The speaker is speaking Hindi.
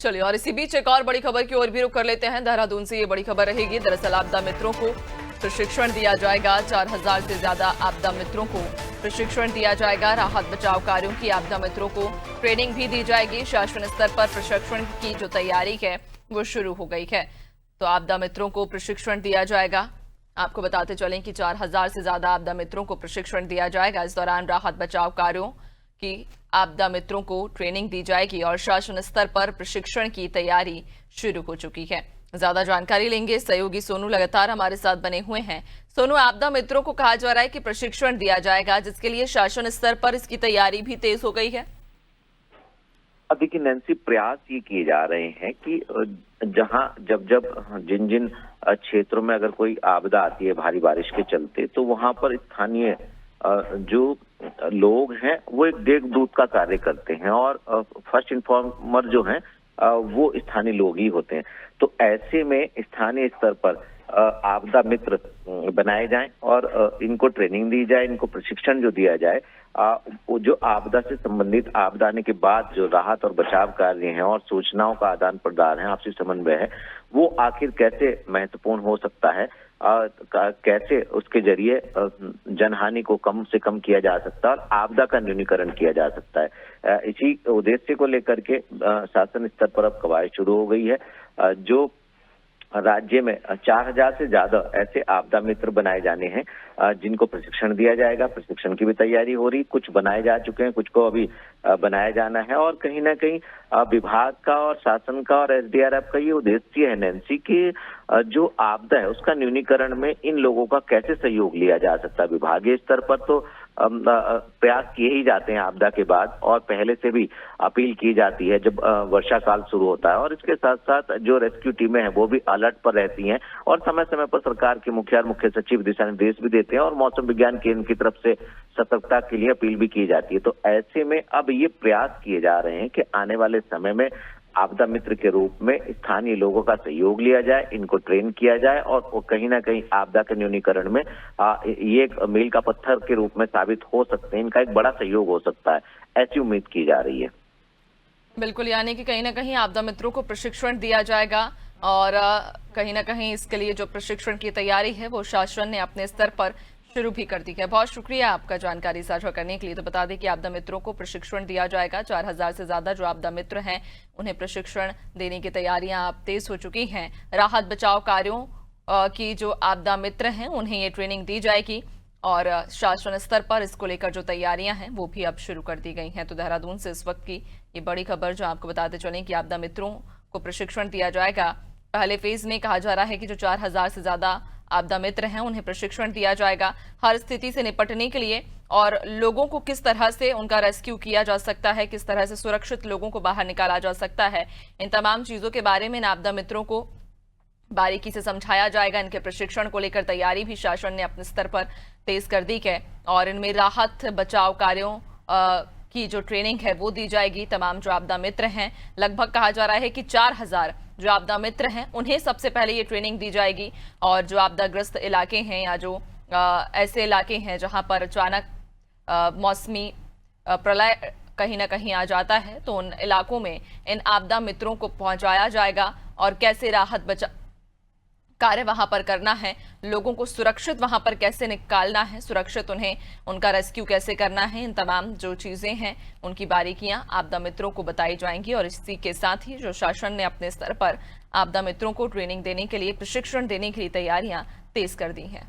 चलिए, और इसी बीच एक और बड़ी खबर की ओर भी रुख कर लेते हैं। देहरादून से ये बड़ी खबर रहेगी। दरअसल आपदा मित्रों को प्रशिक्षण दिया जाएगा। 4000 से ज्यादा आपदा मित्रों को प्रशिक्षण दिया जाएगा। राहत बचाव कार्यों की आपदा मित्रों को ट्रेनिंग भी दी जाएगी। शासन स्तर पर प्रशिक्षण की जो तैयारी है वो शुरू हो गई है। तो आपदा मित्रों को प्रशिक्षण दिया जाएगा। आपको बताते चलें कि 4000 से ज्यादा आपदा मित्रों को प्रशिक्षण दिया जाएगा। इस दौरान राहत बचाव कार्यों की आपदा मित्रों को ट्रेनिंग दी जाएगी और शासन स्तर पर प्रशिक्षण की तैयारी शुरू हो चुकी है। ज्यादा जानकारी लेंगे, सहयोगी सोनू लगातार हमारे साथ बने हुए हैं। सोनू, आपदा मित्रों को कहा जा रहा है कि प्रशिक्षण दिया जाएगा, जिसके लिए शासन स्तर पर इसकी तैयारी भी तेज हो गई है। अब देखिए नैन्सी, प्रयास ये किए जा रहे हैं कि जहां जिन जिन क्षेत्रों में अगर कोई आपदा आती है भारी बारिश के चलते, तो वहां पर स्थानीय जो लोग हैं वो एक देवदूत का कार्य करते हैं और फर्स्ट इन्फॉर्मर जो हैं वो स्थानीय लोग ही होते हैं। तो ऐसे में स्थानीय स्तर पर आपदा मित्र बनाए जाएं और इनको ट्रेनिंग दी जाए, इनको प्रशिक्षण जो दिया जाए, वो जो आपदा से संबंधित आपदा आने के बाद जो राहत और बचाव कार्य हैं और सूचनाओं का आदान प्रदान है, आपसी समन्वय है, वो आखिर कैसे महत्वपूर्ण हो सकता है, कैसे उसके जरिए जनहानि को कम से कम किया जा सकता है और आपदा का न्यूनीकरण किया जा सकता है। इसी उद्देश्य को लेकर के शासन स्तर पर अब कवायद शुरू हो गई है। जो राज्य में 4000 से ज्यादा ऐसे आपदा मित्र बनाए जाने हैं जिनको प्रशिक्षण दिया जाएगा। प्रशिक्षण की भी तैयारी हो रही, कुछ बनाए जा चुके हैं, कुछ को अभी बनाया जाना है। और कहीं ना कहीं विभाग का और शासन का और एसडीआरएफ का ये उद्देश्य है नैन्सी कि जो आपदा है उसका न्यूनीकरण में इन लोगों का कैसे सहयोग लिया जा सकता है। विभागीय स्तर पर तो प्रयास किए ही जाते हैं आपदा के बाद, और पहले से भी अपील की जाती है जब वर्षा काल शुरू होता है। और इसके साथ साथ जो रेस्क्यू टीमें हैं वो भी अलर्ट पर रहती हैं और समय समय पर सरकार के मुखिया और मुख्य सचिव दिशा निर्देश भी देते हैं और मौसम विज्ञान केंद्र की तरफ से सतर्कता के लिए अपील भी की जाती है। तो ऐसे में अब ये प्रयास किए जा रहे हैं कि आने वाले समय में आपदा मित्र के रूप में स्थानीय लोगों का सहयोग लिया जाए, इनको ट्रेन किया जाए और कहीं ना कहीं आपदा के न्यूनीकरण में ये एक मील का पत्थर के रूप में साबित हो सकते हैं। इनका एक बड़ा सहयोग हो सकता है, ऐसी उम्मीद की जा रही है। बिल्कुल, यानी कि कहीं ना कहीं आपदा मित्रों को प्रशिक्षण दिया जाएगा और कहीं ना कहीं इसके लिए जो प्रशिक्षण की तैयारी है वो शासन ने अपने स्तर पर शुरू भी कर दी है। बहुत शुक्रिया आपका जानकारी साझा करने के लिए। तो बता दें कि आपदा मित्रों को प्रशिक्षण दिया जाएगा। 4000 से ज्यादा जो आपदा मित्र हैं उन्हें प्रशिक्षण देने की तैयारियां अब तेज हो चुकी हैं। राहत बचाव कार्यों की जो आपदा मित्र हैं उन्हें ये ट्रेनिंग दी जाएगी और शासन स्तर पर इसको लेकर जो तैयारियां हैं वो भी अब शुरू कर दी गई हैं। तो देहरादून से इस वक्त की ये बड़ी खबर जो आपको बताते चलें कि आपदा मित्रों को प्रशिक्षण दिया जाएगा। पहले फेज में कहा जा रहा है कि जो 4000 से ज्यादा आपदा मित्र हैं उन्हें प्रशिक्षण दिया जाएगा हर स्थिति से निपटने के लिए और लोगों को किस तरह से उनका रेस्क्यू किया जा सकता है, किस तरह से सुरक्षित लोगों को बाहर निकाला जा सकता है, इन तमाम चीजों के बारे में आपदा मित्रों को बारीकी से समझाया जाएगा। इनके प्रशिक्षण को लेकर तैयारी भी शासन ने अपने स्तर पर तेज कर दी है और इनमें राहत बचाव कार्यों की जो ट्रेनिंग है वो दी जाएगी। तमाम जो आपदा मित्र हैं, लगभग कहा जा रहा है कि 4000 जो आपदा मित्र हैं उन्हें सबसे पहले ये ट्रेनिंग दी जाएगी और जो आपदाग्रस्त इलाके हैं या जो ऐसे इलाके हैं जहां पर अचानक मौसमी प्रलय कहीं ना कहीं आ जाता है, तो उन इलाकों में इन आपदा मित्रों को पहुंचाया जाएगा और कैसे राहत बचाव कार्य वहां पर करना है, लोगों को सुरक्षित वहां पर कैसे निकालना है, सुरक्षित उन्हें उनका रेस्क्यू कैसे करना है, इन तमाम जो चीजें हैं उनकी बारीकियां आपदा मित्रों को बताई जाएंगी। और इसी के साथ ही जो शासन ने अपने स्तर पर आपदा मित्रों को ट्रेनिंग देने के लिए, प्रशिक्षण देने के लिए तैयारियां तेज कर दी हैं।